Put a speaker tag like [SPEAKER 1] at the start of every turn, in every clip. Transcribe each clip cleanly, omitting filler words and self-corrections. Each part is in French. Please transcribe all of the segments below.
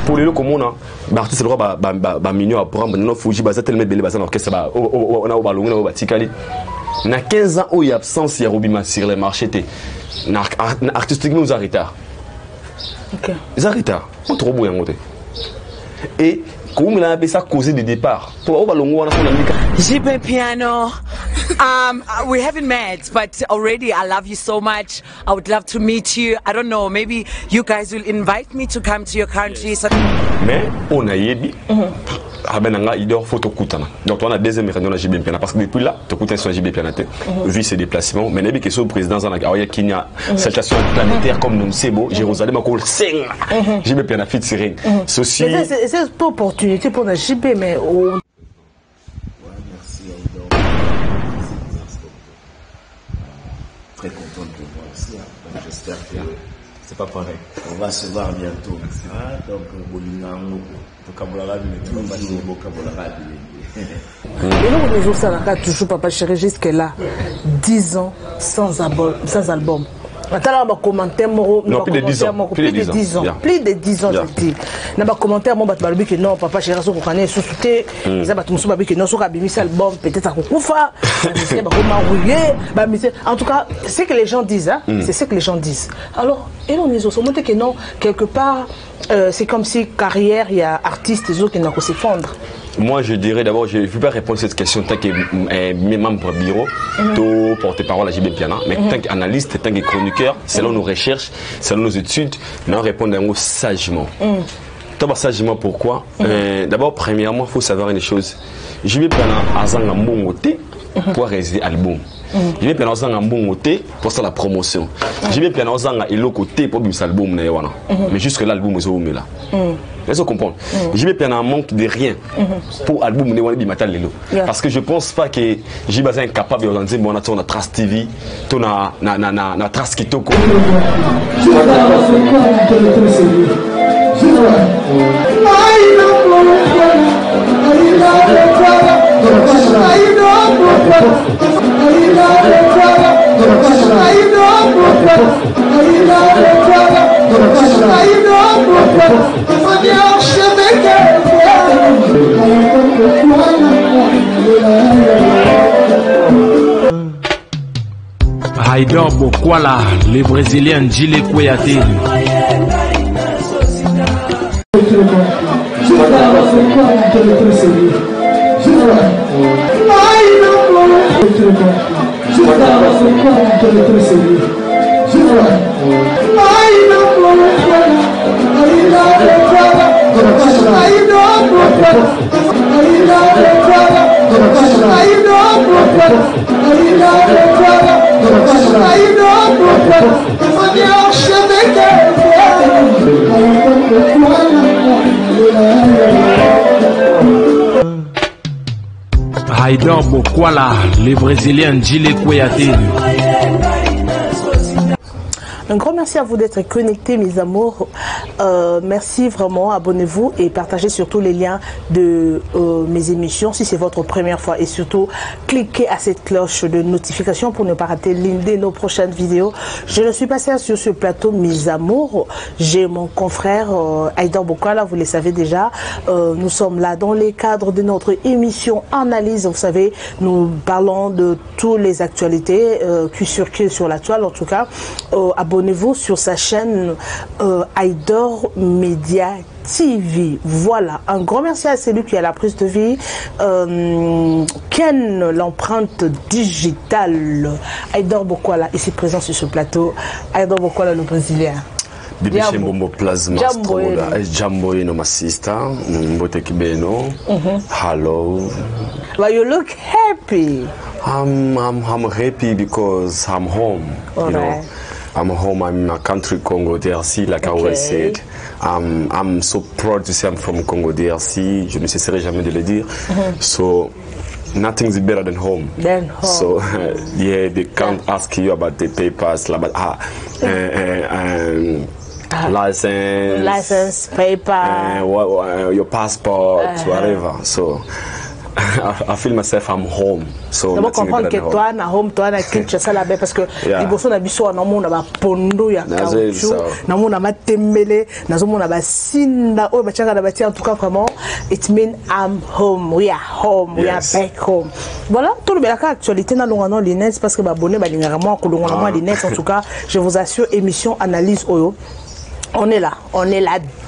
[SPEAKER 1] pour les locaux, l'artiste le droit mignon à prendre, non Fuji basa tellement belle basa l'orchestre on a au ballon on a au batikali. Na 15 ans où il y a absence il y a Robima sur les marchés artistiquement nous arrêtons.
[SPEAKER 2] OK.
[SPEAKER 1] Ils arrêtent. On trop beau monter. Et comment on a appelé ça causer de départ pour au ballon on a son ami.
[SPEAKER 3] JB Piano. We haven't met, but already I love you so much. I would love to meet you. I don't know, maybe you guys will invite me to come to your country. So...
[SPEAKER 1] Mais on a yebi. Abenanga idor photo kutana. Donc on a deuxième réunion de JB Piano parce que depuis là, tu écoutes sur JB Piano vu ses déplacements, mais n'importe question président dans la Kenya, situation planétaire comme nous c'est beau, Jérusalem encore 5. JB Piano fit siring. Ceci
[SPEAKER 2] c'est une opportunité pour la JB mais
[SPEAKER 4] très content de te voir aussi. Donc j'espère que c'est pas pareil. On va se voir bientôt. Donc
[SPEAKER 2] et nous toujours ça là toujours Papa Chéri jusque là 10 ans sans album. Non,
[SPEAKER 1] plus de 10 ans.
[SPEAKER 2] Plus de 10 ans, je dis. Dans les commentaires, moi, je dis que non, Papa Chéri, je connais sous-souté. Ils ont que non, sur cet album, peut-être à Koufa. En tout cas, c'est ce que les gens disent. C'est ce que les gens disent. Alors, et on est aussi montré que non, quelque part, c'est comme si carrière, il y a artistes et autres qui n'ont qu'à s'effondrer.
[SPEAKER 1] Moi, je dirais d'abord, je ne vais pas répondre à cette question tant que membre du bureau, tout porte-parole à JB Piano, mais tant qu'analyste, tant que chroniqueur, selon nos recherches, selon nos études, nous répondons sagement. D'abord, sagement, pourquoi? D'abord, premièrement, il faut savoir une chose. JB Piano a un bon côté pour réaliser l'album. JB Piano a un bon côté pour faire la promotion. JB Piano a un côté pour faire l'album. Mais jusque là, l'album est au milieu. Vous comprenez? JB Piano manque de rien pour l'album parce que je ne pense pas que JB est incapable de lancer mon attention na Trace TV, na Trace Kitoko.
[SPEAKER 5] Haïdor Bokwala, le Brésilien Gilles Kouyaté. Haïdor Bokwala, le Brésilien Gilles Kouyaté.
[SPEAKER 2] Un grand merci à vous d'être connectés, mes amours. Merci vraiment. Abonnez-vous et partagez surtout les liens de mes émissions si c'est votre première fois. Et surtout, cliquez à cette cloche de notification pour ne pas rater l'une de nos prochaines vidéos. Je ne suis pas seule sur ce plateau, mes amours. J'ai mon confrère Haïdor Bokwala, vous le savez déjà. Nous sommes là dans les cadres de notre émission Analyse. Vous savez, nous parlons de toutes les actualités qui circulent sur la toile. En tout cas, abonnez-vous sur sa chaîne Haïdor Media TV. Voilà, un grand merci à celui qui a la prise de vie. Ken, l'empreinte digitale. Haïdor Bokwala, ici présent sur ce plateau. Haïdor Bokwala, le Brésilien.
[SPEAKER 1] Bibi Chembombo Plasma Strola. Jambo no my sister. Mbote Kibeno. Hello.
[SPEAKER 2] But you look happy.
[SPEAKER 1] I'm happy because I'm home.
[SPEAKER 2] All
[SPEAKER 1] you
[SPEAKER 2] right.
[SPEAKER 1] know. I'm home. I'm in my country, Congo DRC, like I always said. I'm so proud to say I'm from Congo DRC. Je ne cesserai jamais de le dire. So nothing's better than home. So yeah, they can't ask you about the papers, about license,
[SPEAKER 2] paper,
[SPEAKER 1] your passport, whatever. So I feel myself I'm home. So
[SPEAKER 2] d'abord comprendre que toi na home toi na Kinshasa là parce que liboso na biso na mona ba pondo ya caoutchouc na mona matembele na zo mona ba sinda o ba chaka na ba en tout cas vraiment it mean I'm home, we are home, we are back home. Voilà tout le belaka actualité na longano linet parce que ba bonné ba lingara moi ko longano moi linet en tout cas je vous assure émission analyse oyo on est là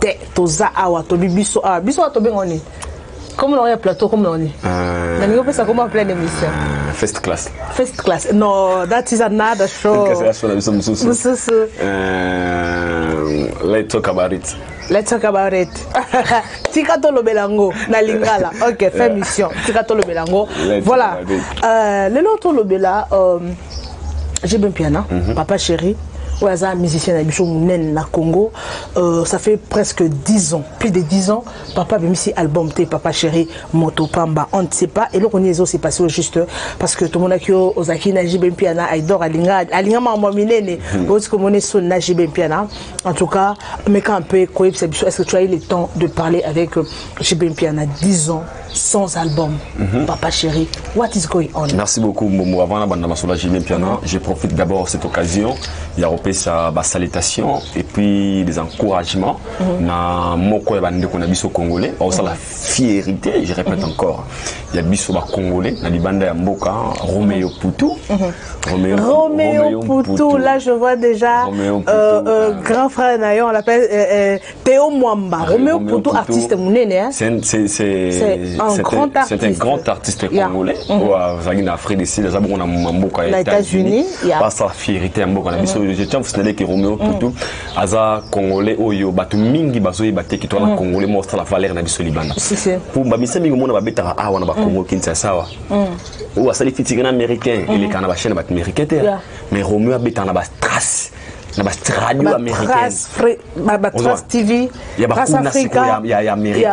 [SPEAKER 2] dès toza awa to biso to bengoni. Comment on est plateau, comment on est? On peut ça comment plein d'émissions.
[SPEAKER 1] First class.
[SPEAKER 2] First class. No, that is another show.
[SPEAKER 1] Let's talk about it.
[SPEAKER 2] Let's talk about it. Tika tolo belango na lingala. Ok, fin mission. Tika tolo belango. Voilà. Le lot tolo bela j'ai bien piano. Papa chéri. Ouais, ça, musicien na Congo, ça fait presque 10 ans, plus de 10 ans. Papa a mis ici album T, Papa chéri, Moto Pamba, on ne sait pas. Et là, on y est aussi passé au juste parce que tout le monde a qui Ozaki Najib Piana, Aïdor Alinga m'a miné, parce que mon est son Najib Piana. En tout cas, mais quand un peu, est-ce que tu as eu le temps de parler avec Najib Piana 10 ans sans album, Papa chéri, what is going on?
[SPEAKER 1] Merci beaucoup, Momo. Avant la bande de Najib Piana, je profite d'abord de cette occasion. Il y a sa salutation et puis des encouragements na moko ya bande ko na biso congolais aussi la fierté je répète encore il y a biso ba congolais na libanda ya mboka Roméo Poutou
[SPEAKER 2] Roméo Poutou là je vois déjà grand frère nayon on l'appelle Théo Mwamba Roméo Poutou artiste munene hein
[SPEAKER 1] c'est un grand artiste congolais ou en Afrique du Sud on a mboka ya États-Unis pas sa fierté ya mboka na biso vous savez que Roméo Poutou aza congolais oyo batu mingi bazoyi bateki to na congolais mo la valeur na biso libanda pour ba misa mingi mona ba betaka awa na ba Congo Kinshasa wa ou asali fitigana américain il est kana ba chaîne ba américain mais Roméo abeta na ba trace na ba radio américaine
[SPEAKER 2] ba trace TV
[SPEAKER 1] ya ba kuna siko ya Amérique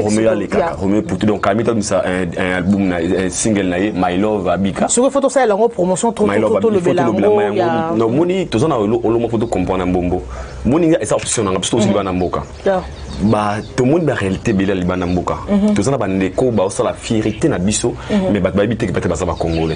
[SPEAKER 1] Roméo le kaka Roméo Poutou donc kamita misa un album na single na My Love Abika
[SPEAKER 2] sur photo ça la promotion trop le belango
[SPEAKER 1] no moni tozana olo mo photo comprendre mbombo moni esa option na biso aussi bana mboka ba tout le monde la réalité bela libana mboka tozana ba ndeko ba osala fierté na biso mais ba babité que peut-être ba congolais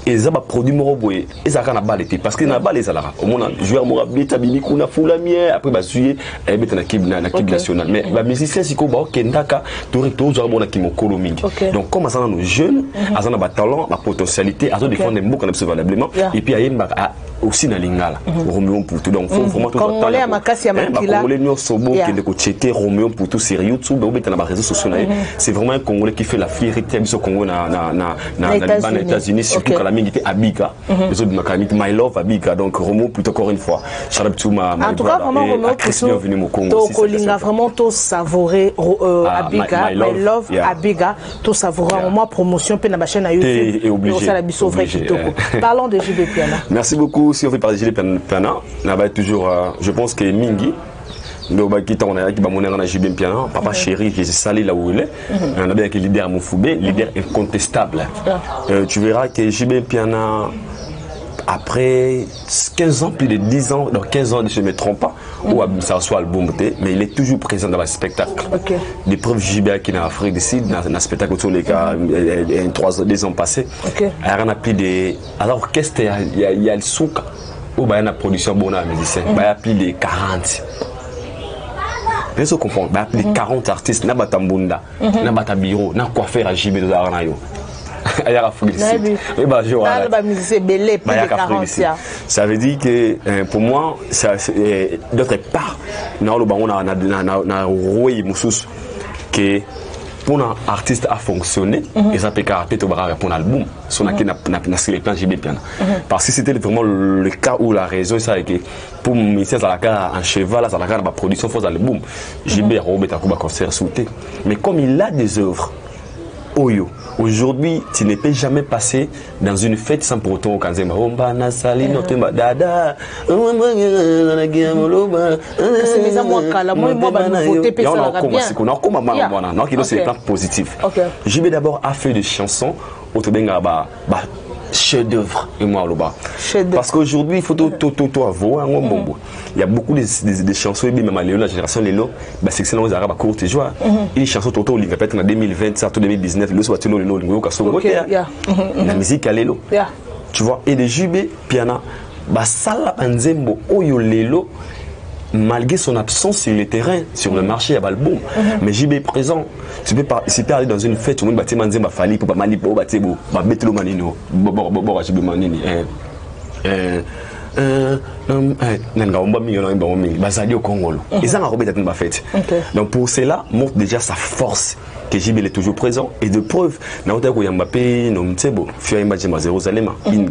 [SPEAKER 1] et ça ba produit mo boye ezaka na balete parce que na balé ça là au monde joueur mo bita bimi kuna fula mie après ba suye e beta na kib nationale mais ba musicien siko ba kendaka to zo bona kimokolo mingi donc comme ça nos jeunes azana ba talent ba potentialité azo défendre mboka na biso valablement et puis ayemba aussi na lingala Roméo Poutou donc faut vraiment tout
[SPEAKER 2] congolais à makasi ya makila
[SPEAKER 1] congolais nyo sobo qui de checker Roméo Poutou sur YouTube ou bien dans les réseaux sociaux c'est vraiment un congolais qui fait la fierté du Congo na les États-Unis surtout quand la mingi était Abika les autres makamite My Love Abika donc Roméo Poutou encore une fois shout out to
[SPEAKER 2] en tout cas vraiment Roméo Poutou
[SPEAKER 1] bienvenue au Congo
[SPEAKER 2] to kolinga vraiment tout savourer Abika My Love Abika tout savourer moi promotion pe na ma chaîne YouTube
[SPEAKER 1] et obligé
[SPEAKER 2] parlons de JB Piana.
[SPEAKER 1] Merci beaucoup. Si on fait parler de JB Piana, toujours, je pense que Mingi, on a JB Piana, Papa chéri, qui s'est salé là où il est. On a bien que leader Moufoubé, leader incontestable. Tu verras que JB Piana, après 15 ans, plus de 10 ans, donc 15 ans, je ne me trompe pas, ou ça soit album, mais il est toujours présent dans le spectacle. Des preuves JB qui est en Afrique du Sud, dans le spectacle autour des cas, 2 ans passés. Il y a plus de. Alors, orchestre, il y a le souk, ou il y a la production bonne à musicien, il y a plus de 40. Bien sûr, comprendre, il y a plus de 40 artistes, n'a pas de bunda, n'a pas de bureau, n'a quoi faire à JB de Aranayo. Ça veut dire que pour moi, d'autre part, que pour un artiste à fonctionner, et ça peut caractériser pour un album, sur les plans JB Piana. Parce que c'était vraiment le cas où la raison, c'est que pour ministère un cheval, ça la production fausse album, JB Robert Akuba concert sauté. Mais comme il a des œuvres, Oyo. Aujourd'hui, tu ne peux jamais passer dans une fête sans pour autant quand JB d'abord a fait des chansons chef d'œuvre et moi là-bas.
[SPEAKER 2] Parce
[SPEAKER 1] qu'aujourd'hui il faut tout avoir un bombo. Il y a beaucoup de chansons et même la génération Lélo, bah c'est excellent aux arabes à courte joie. Et chansons toto il répète en 2020 ça 2019 le soit Lélo kaso la musique à Lélo. Tu vois et les JB piano bah sala nzembo oyo Lélo malgré son absence sur le terrain, sur le marché, il y a l'album. Mais JB est présent. Tu peux aller dans une fête, tout le monde va dire Fali pour pas mal pour bâtir le manino. JB manini. Donc pour cela, montre déjà sa force. Que JB est toujours présent et de preuve, une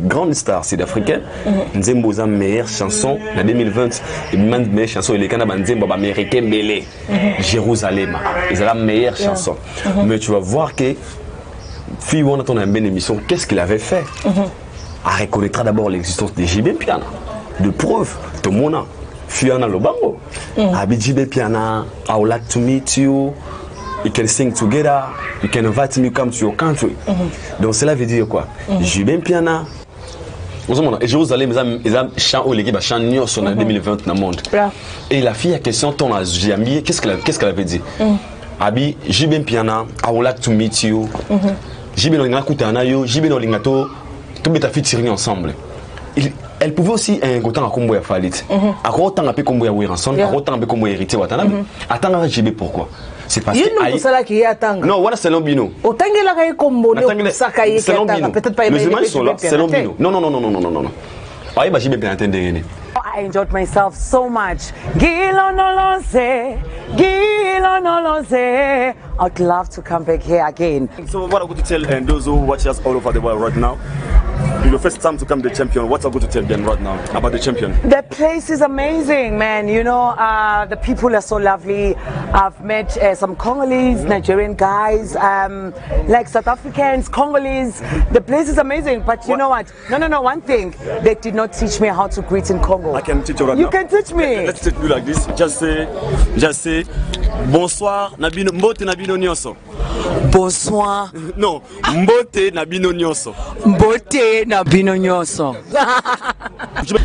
[SPEAKER 1] grande star sud-africaine, Nzembo a meilleure chanson en 2020, et même meilleure chanson il est Nzembo américain Belé, Jérusalem, c'est la meilleure chanson. Mais tu vas voir que si on attend une bonne émission, qu'est-ce qu'il avait fait? Elle reconnaîtra d'abord l'existence de JB Piana, de preuve, tout le monde. Fiona Lobango, JB Piana, I would like to meet you. You can sing together, you can invite me to come to your country. Donc cela veut dire quoi? JB Piana. Et Jérusalem, ils ont chanté l'équipe a chanté en 2020 dans le monde. Et la fille a question ton Jamie, qu'est-ce qu'elle avait dit? Abi JB Piana, I would like to meet you. JB no linga kutana yo, JB no linga to beta featuring ensemble. Elle pouvait aussi un autant à combo ya Falit. À autant à combo ya Wiranson, à autant à combo ya Héritier Watanabe. Attends JB pourquoi? C'est parce que non, voilà c'est l'ambino.
[SPEAKER 2] Autant que la combo
[SPEAKER 1] c'est l'ambino. Peut-être pas les images sont là, c'est l'ambino. Non. Ah, il va JB bien entendre.
[SPEAKER 3] I enjoyed myself so much. I'd love to come back here again.
[SPEAKER 4] So what I'm going to tell those who watch us all over the world right now, your first time to come the champion, what I'm going to tell them right now about the champion?
[SPEAKER 3] The place is amazing, man. You know, the people are so lovely. I've met some Congolese, Nigerian guys, like South Africans, Congolese. The place is amazing, but you know what? No, one thing, they did not teach me how to greet in Congo.
[SPEAKER 4] I can teach you right now.
[SPEAKER 3] You can teach me.
[SPEAKER 4] Let's teach you like this. Just say, bonsoir, Nabino, mbote Nabino Nyonso.
[SPEAKER 3] Bonsoir.
[SPEAKER 4] No, mbote Nabino Nyonso.
[SPEAKER 3] Mbote Nabino Nyonso.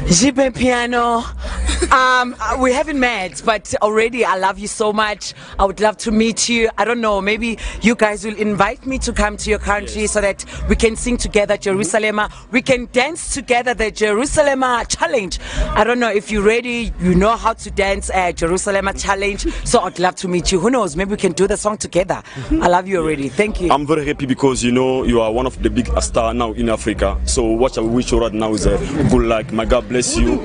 [SPEAKER 3] JB Piano. We haven't met, but already I love you so much. I would love to meet you. I don't know, maybe you guys will invite me to come to your country so that we can sing together Jerusalem. We can dance together the Jerusalem challenge. I don't know if you're ready, you know how to dance Jerusalem challenge. So I'd love to meet you. Who knows, maybe we can do the song together. I love you already. Thank you.
[SPEAKER 4] I'm very happy because you know you are one of the big stars now in Africa. So what I wish you right now is a good luck. My God bless you.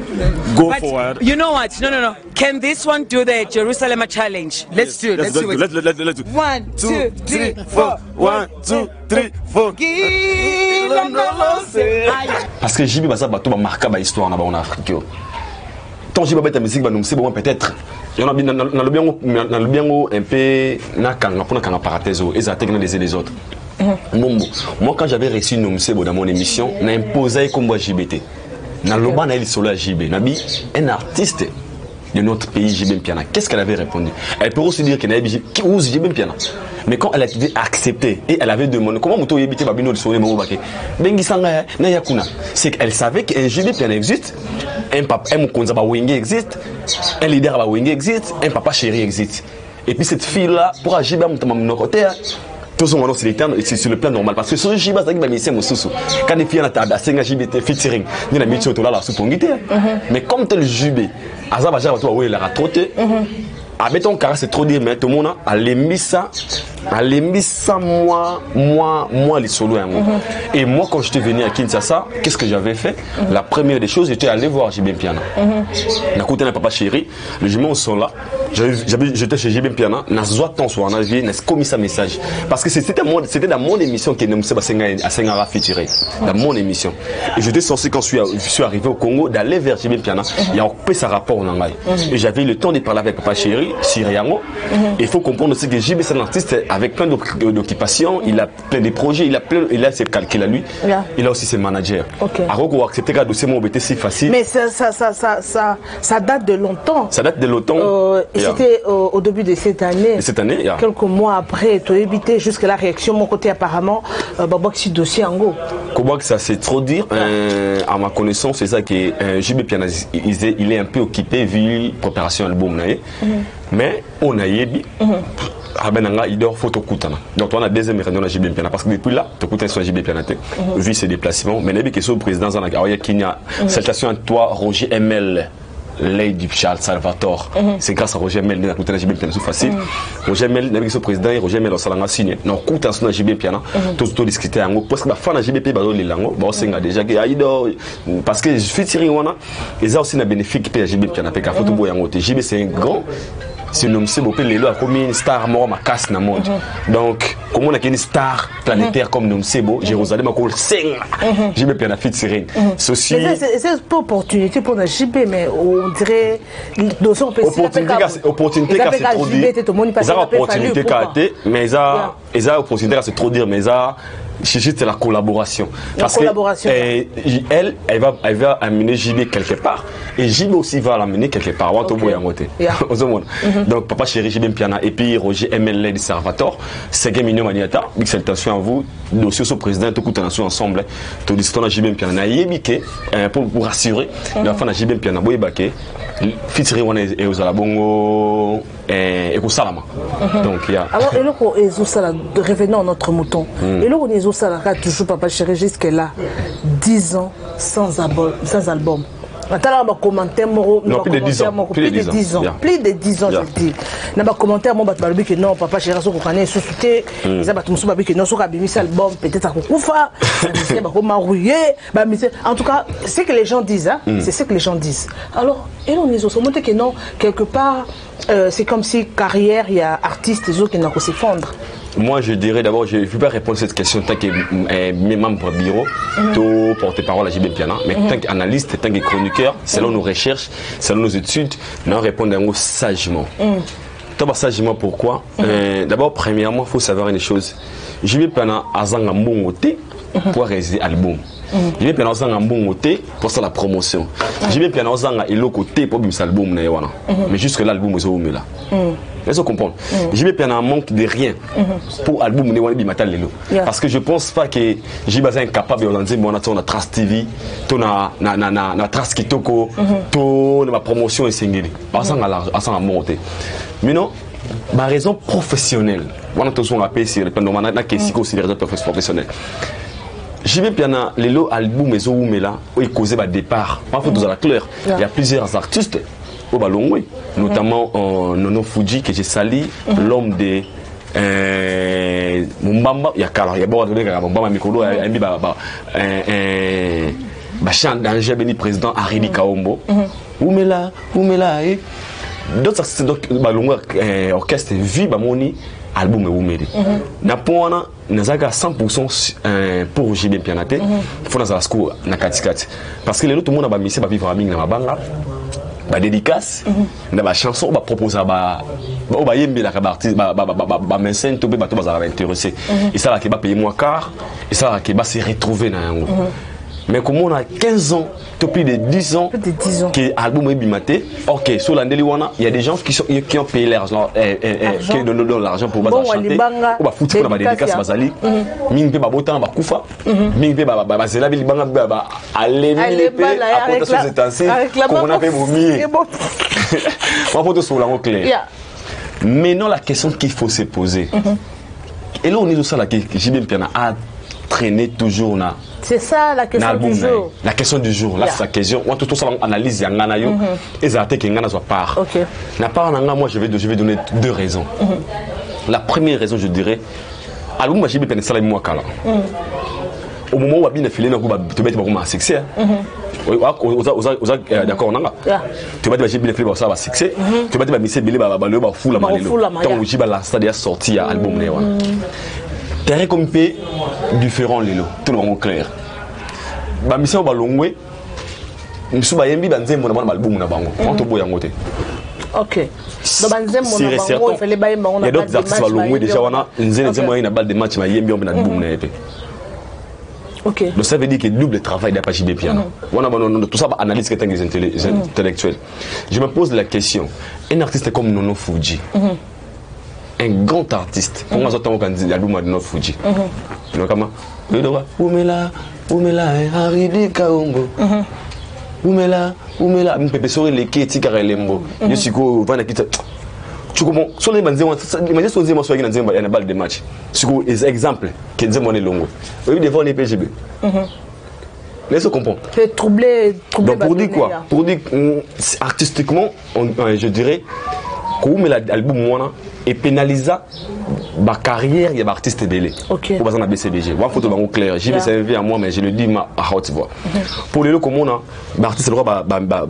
[SPEAKER 4] Go forward.
[SPEAKER 3] You know what? No. Can this one do the Jerusalem challenge? Let's do it. Let's do it.
[SPEAKER 4] Let's do it.
[SPEAKER 3] 1, 2, 3, 4.
[SPEAKER 4] 1, 2, 3, 4.
[SPEAKER 1] Parce que JB Baza Bato va marquer l'histoire en Afrique. Tant JB Bato musique va nous bon peut-être. Il y en a bien dans le bien un peu na kanga pour na kanga parenthèse et ça technique les autres. Moi quand j'avais reçu Nomsebo dans mon émission, n'a imposé comme moi JBT. Dans le bas, il solo JB. Nabi, un artiste de notre pays, JB Piana. Qu'est-ce qu'elle avait répondu? Elle peut aussi dire qu'elle avait JB Piana. Mais quand elle a été acceptée et elle avait demandé comment Mouto Yébité Babino le sonné Moubaké, Bengisanga Nayakuna, c'est qu'elle savait qu'un JB Piana existe, un papa, un Moukonza Wenge existe, un leader Wenge existe, un papa chéri existe. Et puis cette fille-là, pour un JB Moutamamnokoté, c'est sur le plan normal parce que ce JB c'est qui va Moussou. Quand les filles ont table, c'est un JB featuring, ni la métier autour là la soupongité. Mais comme tel JB, Azabaja va toi où il a trotté. Abeton car c'est trop dire mais tout le monde a mis ça moi les solos et moi quand j'étais venu à Kinshasa, qu'est-ce que j'avais fait? La première des choses, j'étais allé voir JB Piana. Na côté na papa chéri, les jumeaux sont là. J'étais chez JB Piana, na zoa temps sur un avis, na commis sa message parce que c'était dans mon émission que nous à Sengara featuré dans mon émission. Et j'étais censé quand je suis arrivé au Congo d'aller vers JB Piana, il a occupé sa rapport en anglais. Et j'avais eu le temps de parler avec papa chéri Siriango. Il faut comprendre aussi que JB c'est un artiste avec plein d'occupations, il a plein de projets, il a ses calculs à lui, il a aussi ses managers. Alors qu'on va accepter qu'un dossier mon BT si facile.
[SPEAKER 2] Mais ça date de longtemps.
[SPEAKER 1] Ça date de longtemps.
[SPEAKER 2] C'était au début de cette année.
[SPEAKER 1] Et cette année,
[SPEAKER 2] quelques mois après, tu as évité jusqu'à la réaction. Mon côté, apparemment, Babouac dossier en go.
[SPEAKER 1] Comment que ça c'est trop dire à ma connaissance, c'est ça que JB Piana il est un peu occupé vu préparation album mais on a yebi il dort photo kutana. Donc on a deuxième réunion à JB Piana parce que depuis là tu écoutes sur JB Piana vu ses déplacements mais les questions président en a Kenya salutation à toi Roger ML Lady Charles Salvatore. C'est grâce à Roger Mel que tout JB Piana facile. Roger Mel n'est pas président et Roger Mel a signé. Non, écoute en son JB Piana, tout discuter en parce que la fin de JB Piana les langues, bon c'est déjà parce que je fais tirer wana, ils ont aussi un bénéfice pour JB Piana parce que photo boy en côté. JB c'est un grand c'est un homme c'est beau les lois comme une star mort ma casse na monde. Donc comme on a une star planétaire comme nous c'est beau Jérusalem a cool sing. JB Piana fit tirer. Ceci
[SPEAKER 2] c'est pas opportunité pour la JB mais on dirait
[SPEAKER 1] opportunité qu'à se trop dire. Ils ont opportunité qu'à être mais ils ont opportunité qu'à se trop dire mais ça c'est juste la collaboration. Parce que elle va amener JB quelque part et JB aussi va l'amener quelque part. Donc papa chéri JB Piana et puis Roger ML de Salvatore, c'est Mignon Maniata, big salutation à vous, dossier au président, tout le ensemble, tout l'histoire de JB Piana, pour rassurer, la fin de JB Piana, Boyebake, Fitri Wane et aux Alabongo et au Salama. Donc il y a.
[SPEAKER 2] Alors, et là, revenons à notre mouton. Et là, on est au Salama, toujours papa chéri, jusque-là, 10 ans sans album. Non,
[SPEAKER 1] plus de 10 ans.
[SPEAKER 2] Plus de 10 ans. Plus de 10 ans, je dis. Dans les commentaires, moi, je dis que non, papa chéri, je connais sous-souté. Ils ont dit que non, sur un album, peut-être à Koufa, en tout cas, c'est ce que les gens disent. C'est ce que les gens disent. Alors, et on est au monté que non, quelque part, c'est comme si carrière, il y a artistes et autres qui n'ont qu'à s'effondrer.
[SPEAKER 1] Moi, je dirais d'abord, je ne vais pas répondre à cette question tant que mes membres du bureau, tout porte-parole à JB Piana, mais tant qu'analyste, tant que chroniqueur, selon nos recherches, selon nos études, nous répondons sagement. D'abord, sagement, pourquoi d'abord, premièrement, il faut savoir une chose. JB Piana a un bon côté pour réaliser l'album. JB Piana a un bon côté pour faire la promotion. JB Piana a un côté pour faire l'album. Mais jusque là, l'album est au milieu. Vous comprenez? JB Piana manque de rien pour l'album de parce que je ne pense pas que JB est incapable de dire on a Trace TV, on a Trace Kitoko, on a promotion et singeli. Mais non, ma raison professionnelle, on a tous appelé sur les raisons professionnelles. JB Piana, l'album est au milieu, il cause un départ. Il y a plusieurs artistes. Notamment Nono Fuji que j'ai sali, l'homme de Mumbamba, il y a Kala, il y a beaucoup de Mumbamba Mikolo, il y a Bachan Danger Beni président Aridi Kaombo, Oumela, d'autres artistes orchestre vie Bamoni album Oumeli. Napona Nazaga 100% pour JB Piana, il faut dans la school na katikati parce que les autres monde ba missé ba vivre à Ming na Mabanga. Ba dédicace na ba chanson ba proposer ba yembe la artiste ba mécène to be ba to ba intéressé et ça là qui va payer moins car et ça là qui va se retrouver dans yango mais comme on a 15 ans plus de 10 ans que album est bimaté OK sur l'andeli wana il y a des gens qui ont payé l'argent qui donnent l'argent pour ba chanter ou ba foutu pour ba dédicace bazali ming pe ba botan ba kufa ming pe ba zela bi banga ba aller après ça c'est ainsi qu'on a fait vomir on peut sur l'angle clair maintenant la question qu'il faut se poser et là on est au ça là que JB Piana a traîné toujours là.
[SPEAKER 2] C'est ça la question du jour.
[SPEAKER 1] La question du jour, là c'est la question. On tout ça analyse yangana yo et ça que ngana soit part.
[SPEAKER 2] OK.
[SPEAKER 1] Na part nanga moi je vais donner deux raisons. La première raison je dirais album JB Piana sala moi kala. Au moment où abine filé na ko ba to beti ba ko succès. D'accord nanga. Tu vas te JB filé ba ça va succès. Tu vas te ba mise belé ba le ba fou la malelo. Donc JB la c'est-à-dire sorti album né wana. Terrain comme P différent lelo tout le monde clair ba mission ba longwe misu ba yembi banze mona ba album na bango on to boya ngote
[SPEAKER 2] OK do banze mona bango fele ba yemba on a
[SPEAKER 1] d'autres artistes ba longwe déjà wana nzene nzemo ina balle de match ba yembi on na album na épée
[SPEAKER 2] Ok.
[SPEAKER 1] Donc ça veut dire que double travail d'après JB Piano. Tout ça, analyse que les intellectuels. Je me pose la question, un artiste comme Nono Fuji, un grand artiste, pour moi, j'entends quand il y a Nono Fuji. Donc comment? Oumela, Haridi Kaombo. Oumela, me peut sourire les quais, Tikare Lembo. Je suis go, Van Akita. Tu comprends? Sur les bandes, imagine sur les morceaux qui ont une balle de match. C'est un exemple qui est un longo. Oui, devant les PGB. Laisse comprendre.
[SPEAKER 2] C'est troublé.
[SPEAKER 1] Donc pour dire quoi? Pour dire artistiquement, je dirais que l'album est pénalisé ma carrière, il y a des artistes belés.
[SPEAKER 2] Ok.
[SPEAKER 1] Pour exemple, BCBG. Moi, photo bango clair. J'y vais servir à moi, mais je le dis à haute voix. Pour les locaux, mon artiste le droit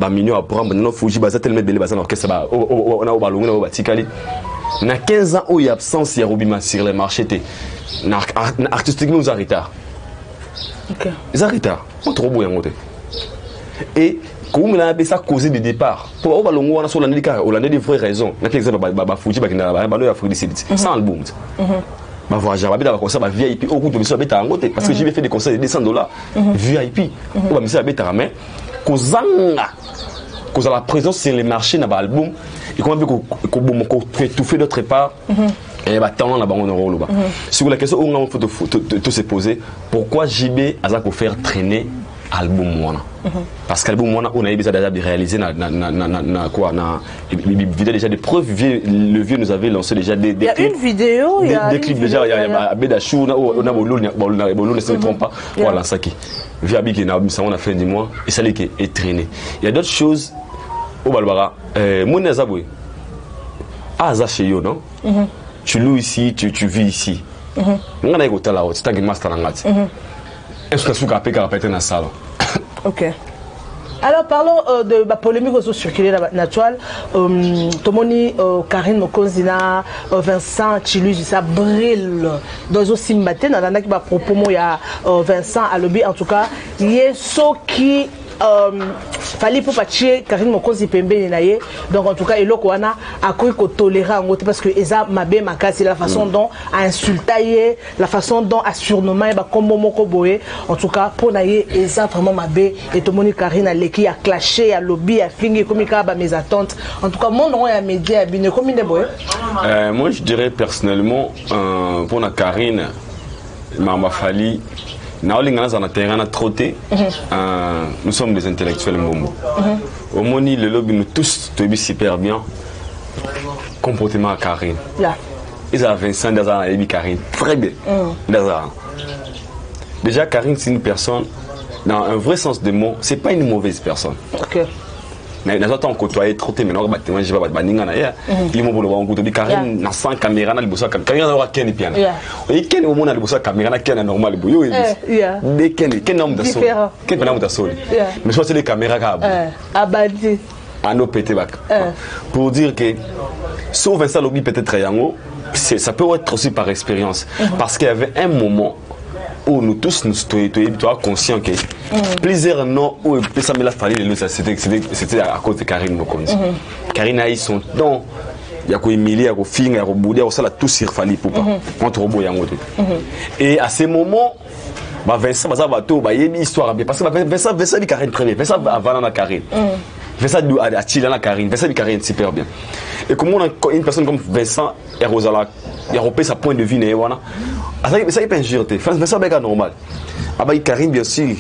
[SPEAKER 1] mignon à prendre. Non, faut que j'y tellement belé, bazan orchestre. On a au ballon, on a au batikali. Na 15 ans où il y a absence, il y a Robima sur les marchés. Artistiquement, nous arrêtons.
[SPEAKER 2] Ok.
[SPEAKER 1] Ils arrêtent. On trop beau y et comme il a appelé ça causer de départ. Pour avoir l'ongo on a sur l'année car on a des vraies raisons. N'a exemple ba Fuji ba kina ba lo ya Fuji c'est sans album. Ba voyage ba bita ba concert ba VIP au coût de monsieur beta ngote parce que j'ai fait des concerts de $200 VIP. On va monsieur beta mais kozanga cause la présence sur les marchés na ba album et comment qu'on fait tout fait d'autre part. Et bah tant là-bas on aura là-bas. Sur la question on faut tout se poser pourquoi JB a ça pour faire traîner album moi parce qu'album moi on a déjà réalisé na quoi na vidéo déjà des preuves le vieux nous avait lancé déjà des clips.
[SPEAKER 2] Il y a une vidéo, il y a
[SPEAKER 1] des clips déjà il y a Bedachou on a Bolo ne se trompe pas voilà ça qui via Big na ça on a fait du mois et ça qui est traîné. Il y a d'autres choses au Balbara mon Azaboué Aza chez yo non tu loues ici tu vis ici on a écouté la haute c'est un master en maths. Est-ce que tu as pu répéter dans la salle?
[SPEAKER 2] Ok. Alors parlons de la polémique qui a circulé dans la toile. Tomoni, Karine Mokonzina, Vincent Chilus, ça brille dans le Simbaté. Dans la propos, il y a Vincent Alobi. En tout cas, il y a ceux qui fallait pour patcher Karine Mokonzi Pembe Naye. Donc en tout cas, il y a quoi tolérer en parce que Eza Mabé Makasi la façon dont a insulté, la façon dont a surnommé comme Momoko Boye. En tout cas, pour Naye, Eza vraiment Mabé et tout le monde Karine a l'équipe a clashé, a lobby, a fingé comme il y a mes attentes. En tout cas, mon nom est à média, bien comme il est boy.
[SPEAKER 1] Moi, je dirais personnellement pour la Karine, m'a fallu. Nous sommes des intellectuels Momo. Au Moni, le lobby nous tous super bien. Comportement à Karine. Ils ont 25 ans et Karine. Très bien. Déjà, Karine, c'est une personne, dans un vrai sens du mot, c'est pas une mauvaise personne. Mais nous avons côtoyé trop de gens qui ont été Karine, na sans caméra, na libosa caméra na wakeni piano. Et ken au monde na libosa caméra na ken normal boyo et ken homme de sol. Ken homme de sol. Mais soit c'est les caméras
[SPEAKER 2] abadi.
[SPEAKER 1] À nos pété bac. Pour dire que sauf Vincent Lobby peut-être yango, ça peut être aussi par expérience parce qu'il y avait un moment où nous tous nous étions conscients que plusieurs noms où ça me l'a fallu c'était à cause de Karine Mokonzi. Karine a eu son temps, il y a quoi Emilie, il y a quoi Fing, il y a quoi Boudia, ça l'a tout sur fallu pour pas contre Robo Yangote. Et à ces moments, Vincent il y a une histoire parce que Vincent dit Karine très bien, Vincent avant la Karine. Vincent a tiré la Karine, Vincent dit Karine super bien. Et comment une personne comme Vincent et Rosala, il a repéré sa point de vue, ça il peut injurter. Vincent est normal. Karine bien sûr.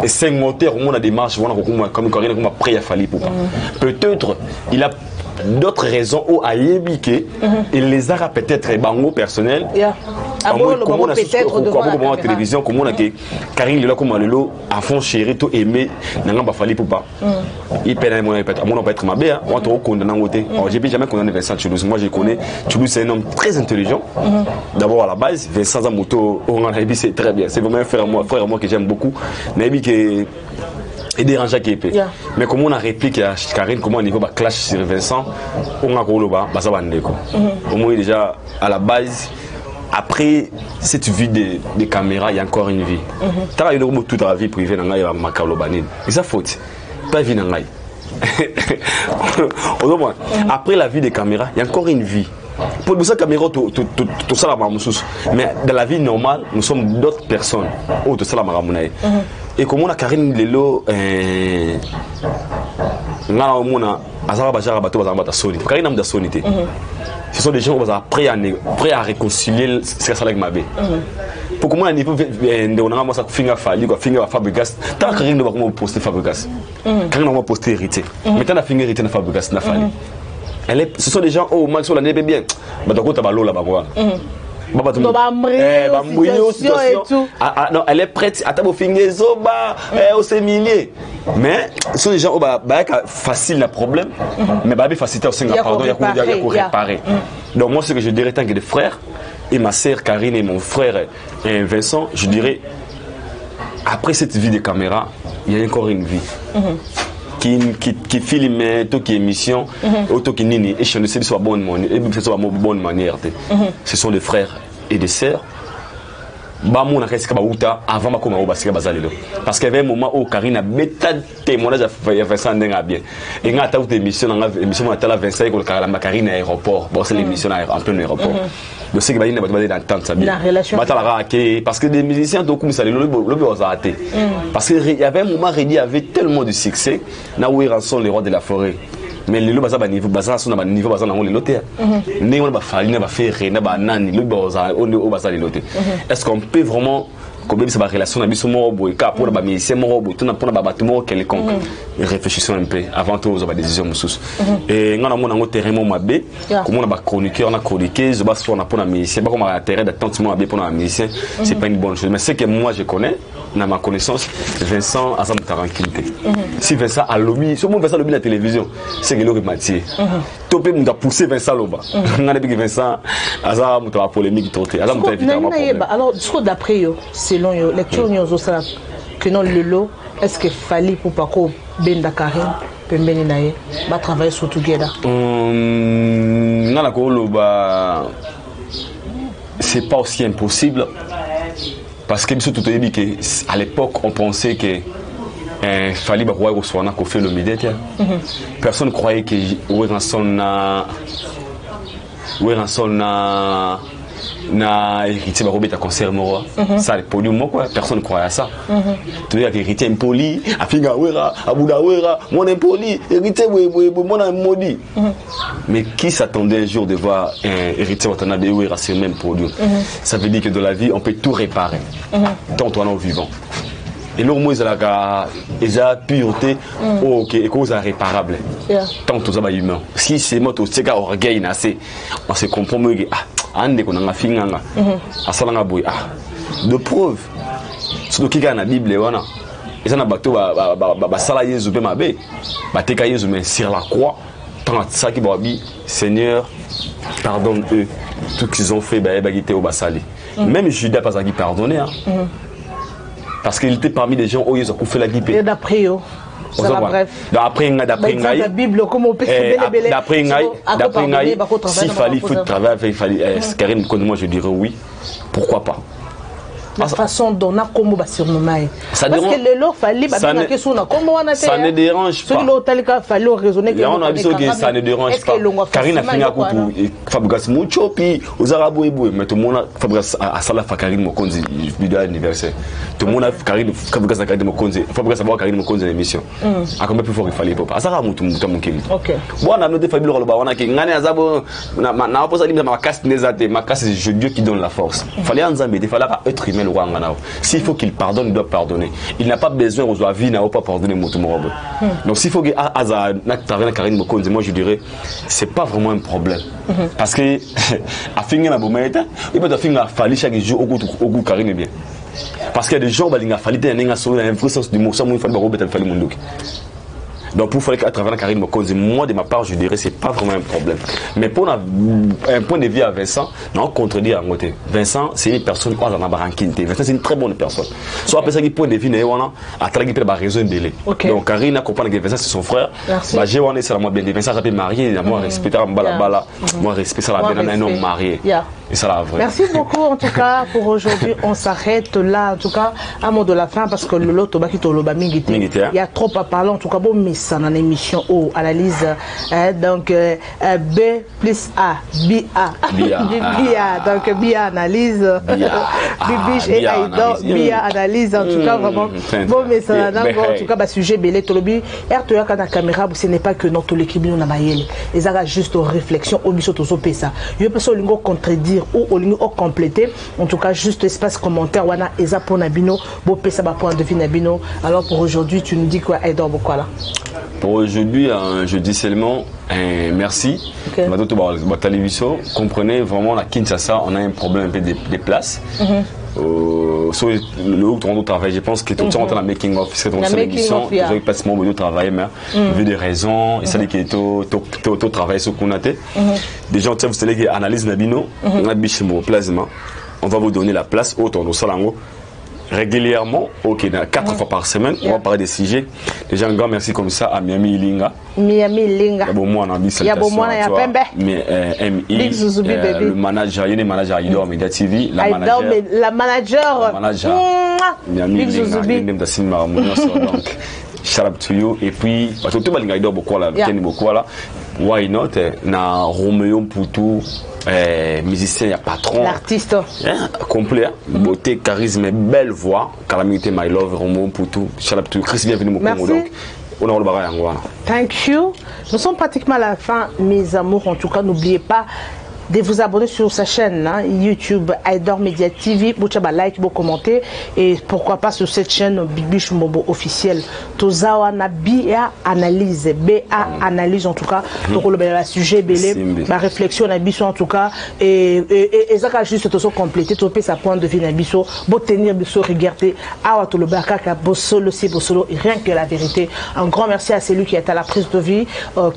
[SPEAKER 1] Et 5 moteurs, on a des marches, comme Karine, comme après il a fallu pour pas. Peut-être il a d'autres raisons où à Yébike, il les a peut-être bango personnel. Comment on a peut-être la télévision, comment on a que Karine là comme Lelo à fond chéri tout aimé, n'a pas fallu pour pas. Il peine mon peut être ma bé, on te condamné en côté. J'ai jamais condamné Vincent Toulouse. Moi je connais Toulouse, c'est un homme très intelligent. D'abord à la base, Vincent Zamoto, on a dit c'est très bien. C'est vraiment un frère moi que j'aime beaucoup. Nabi que et dérangeant qui est épais. Mais comment on a répliqué à Karine, comment on niveau clash sur Vincent, on a gros là-bas, ça va ndeko. Au moins déjà à la base, après cette vie de caméra, il y a encore une vie. Tu as eu toute la vie privée dans la Makalobanine. Et ça faute, pas vie dans la. Après la vie des caméras, il y a encore une vie. Pour ça, caméra, tout ça, la mamoussous. Mais dans la vie normale, nous sommes d'autres personnes. Oh, tout ça, la mamounaï. Et comme on a Karine Lelo, ce sont des gens qui sont prêts à réconcilier ce que ça avec ma vie. Pour comment on niveau on a ça finger falli quoi finger Fabregas tant que rien ne va comment poster Fabregas quand on va poster hérité mais tant la finger hérité na Fabregas na falli ce sont des gens oh Max on l'a bien bah donc tu vas là bas quoi non elle est prête à taper finger zoba au sémilier mais ce sont des gens bah facile le problème mais bah facilité au Singapour pardon il y a réparer donc moi ce que je dirais tant que des frères et ma sœur Karine et mon frère Vincent, je dirais, après cette vie de caméra, il y a encore une vie. Qui filme, qui émission, qui nini, et je ne sais pas si c'est une bonne manière. Ce sont des frères et des sœurs. Avant parce qu'il y avait un moment où Karine a bêta témoignage à Vincent bien. Et quand tu as émission à Vincent et Karine à l'aéroport, c'est l'émission en plein aéroport. Donc c'est que Karine a d'entendre ça bien. Parce que des musiciens comme ça le parce qu'il y avait un moment où il y avait tellement de succès, là où ils sont les rois de la forêt. Mais le niveau basé sur le niveau basé dans le loté. Né on va faire, on va faire, on va nani, le basé au basé le loté. Est-ce qu'on peut vraiment comme ça va relation avec son mort boy car pour la musicien mort boy tout na pour na bâtiment quelconque réfléchissons un peu avant tout aux décisions musus et ngana mona ngo terrain mo mabe comme on a chroniqueur na chroniquer je bas on a pour la musicien pas comme un terrain d'attention mabe pour la musicien c'est pas une bonne chose mais c'est que moi je connais dans ma connaissance Vincent a sa tranquillité si Vincent a lobby sur mon Vincent lobby la télévision c'est que l'autre Mathieu topé m'ta pousser Vincent loba ngana bi Vincent a sa m'ta polémique toté a sa m'ta évidemment
[SPEAKER 2] alors d'après yo selon yo lecture nous ça que non le lot est-ce que fallait pour pas ko benda Karine pembeni naye ba travailler sur together
[SPEAKER 1] ngana ko loba c'est pas aussi impossible parce que tout à l'époque on pensait que fallait voir au soir qu'on fait le médiateur personne croyait que na héritier va remettre à concert moro ça le podium quoi personne croyait à ça tu veux héritier impoli a finga wera abuda wera mon impoli héritier mon maudit mais qui s'attendait un jour de voir un héritier Watanabe wera sur le même podium ça veut dire que dans la vie on peut tout réparer tant on est vivant et nous moi ils a pureté OK et cause irréparable tant tout ça va humain si c'est moto c'est qu'à orgueil assez on se comprend mieux ande ko nga finganga asala nga boy de preuve sur qui ga na bible wana et ça na bato ba sala yezu pe mabe ba teka yezu mais sur la croix tant ça qui babi Seigneur pardonne eux tout qu'ils ont fait ba gité au basali même Judas pas qui pardonner parce qu'il était parmi des gens où ils ont fait la guipé
[SPEAKER 2] et d'après eux
[SPEAKER 1] d'après la
[SPEAKER 2] Bible comment on peut
[SPEAKER 1] d'après s'il fallait faut travailler il fallait Karine moi je dirais oui pourquoi pas
[SPEAKER 2] la façon dont on a comme surnommer parce que le lot fallait
[SPEAKER 1] ça ne dérange pas
[SPEAKER 2] fallait raisonner que
[SPEAKER 1] on a dit que ça ne dérange pas Karine a fini à coup Fabregas mucho puis aux arabes mais tout le monde Fabregas a sala Karine Mokonzi vidéo anniversaire tout le monde a Karine Fabregas a Karine Mokonzi Fabregas a voir Karine Mokonzi l'émission à combien plus fort il fallait pas ça mutu mon kili
[SPEAKER 2] OK
[SPEAKER 1] bon on a noté Fabio Loba on a que ngane azabo na posa limba ma casse nezate ma casse c'est Dieu qui donne la force fallait ensemble il fallait pas être humain. S'il faut qu'il pardonne, il doit pardonner. Il n'a pas besoin aux avis, n'a pas pardonner Motumorobe. Donc s'il faut que Karine Mokonzi, moi je dirais, c'est pas vraiment un problème. Parce que à finir la boumette, il peut finir à falloir chaque jour au goût Karine bien. Parce qu'il y a des gens qui ont fallu un vrai sens du mot, sans il faut remettre le monde. Donc pour faire qu'à travers Karine Mokonzi, moi de ma part je dirais c'est pas vraiment un problème. Mais pour un point de vue à Vincent, non contredire à côté. Vincent c'est une personne qui a la baranquine. Vincent c'est une très bonne personne. Soit après ça qui point de vue néwana, à travers qui peut raison belé. Donc Karine a compris que Vincent c'est son frère. Bah j'ai on est c'est la moi bien. Vincent s'appelle marié, moi respecter bala, moi respecter la bien un homme marié. Et ça la vraie.
[SPEAKER 2] Merci beaucoup en tout cas pour aujourd'hui. On s'arrête là en tout cas à mot de la fin parce que le lot tobaki to loba mingité. Il y a trop à parler en tout cas bon ça dans l'émission O analyse donc B plus A BA donc BA analyse Bibiche et Aïdor BA analyse en tout cas vraiment bon mais ça en tout cas bah sujet belé tolobi RTA quand la caméra ce n'est pas que notre l'équipe nous na mayele ils ont juste réflexion au biso tozo pesa yo peso lingo contredire ou au lingo compléter en tout cas juste espace commentaire wana eza pour nabino bo pesa ba point de vue nabino. Alors pour aujourd'hui tu nous dis quoi Aïdor beaucoup là?
[SPEAKER 1] Pour aujourd'hui je dis seulement merci. Comprenez vraiment la Kinshasa on a un problème un peu des places. Sur le haut de travail, je pense que tout le temps dans la making of, c'est ton seul émission, j'ai pas seulement de travail, mais vu des raisons, et ça dit que tout travail sur qu'on a été. Déjà, vous savez que analyse Nabino, on a biché mon plasma, on va vous donner la place autour de Salango. Régulièrement, ok, 4 fois par semaine, on va parler des sujets. Déjà, un grand merci comme ça à Miami Linga.
[SPEAKER 2] Miami Linga.
[SPEAKER 1] Il y a beaucoup de
[SPEAKER 2] il y a beaucoup de
[SPEAKER 1] le manager, il y a des managers à Aïdor Media TV.
[SPEAKER 2] La manager.
[SPEAKER 1] Miami Linga. Donc, shout out to you. Et puis, parce que tout le monde a Aïdor beaucoup là, why not? Na Roméo Poutou. Musicien, il y a patron.
[SPEAKER 2] L'artiste.
[SPEAKER 1] Complet. Beauté, charisme, belle voix. Calamité, my love, Romo, Poutou. Chris, bienvenue au Congo. Donc, on a le bagage en
[SPEAKER 2] Thank you. Nous sommes pratiquement à la fin, mes amours. En tout cas, n'oubliez pas de vous abonner sur sa chaîne YouTube Aïdor Media TV, vous like, vous commenter et pourquoi pas sur cette chaîne Bibiche Mobo officielle. Tozawa na BA analyse, BA analyse en tout cas pour le sujet belé, ma réflexion na biso en tout cas et ça ka juste tout compléter, tout sa point de vue na biso, beau tenir biso regarder awa to le bakaka bosolo si bosolo rien que la vérité. Un grand merci à celui qui est à la prise de vie,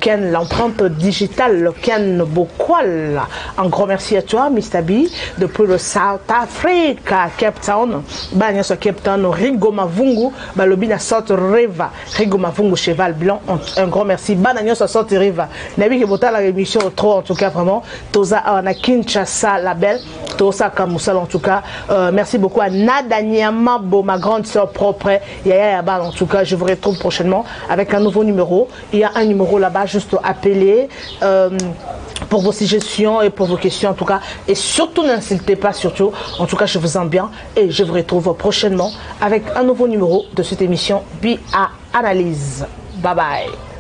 [SPEAKER 2] Ken l'empreinte digitale, Ken Bokwal. Un grand merci à toi, Mr. B, depuis le South Africa, Cape Town. Bagna sur Cape Town, Rigo Mavungu, Balobina South River, Rigo Mavungu, Cheval Blanc. Un grand merci. Bagna sur South River. Nabi qui vota la émission trop, en tout cas, vraiment. Toza na Kinshasa, la belle. Tosa Kamoussal, en tout cas. Merci beaucoup à Nadania Mabo, ma grande soeur propre. Yaya Yabal, en tout cas. Je vous retrouve prochainement avec un nouveau numéro. Il y a un numéro là-bas, juste appelé. Pour vos suggestions et pour vos questions en tout cas et surtout n'insultez pas surtout en tout cas je vous aime bien et je vous retrouve prochainement avec un nouveau numéro de cette émission BA Analyse. Bye bye.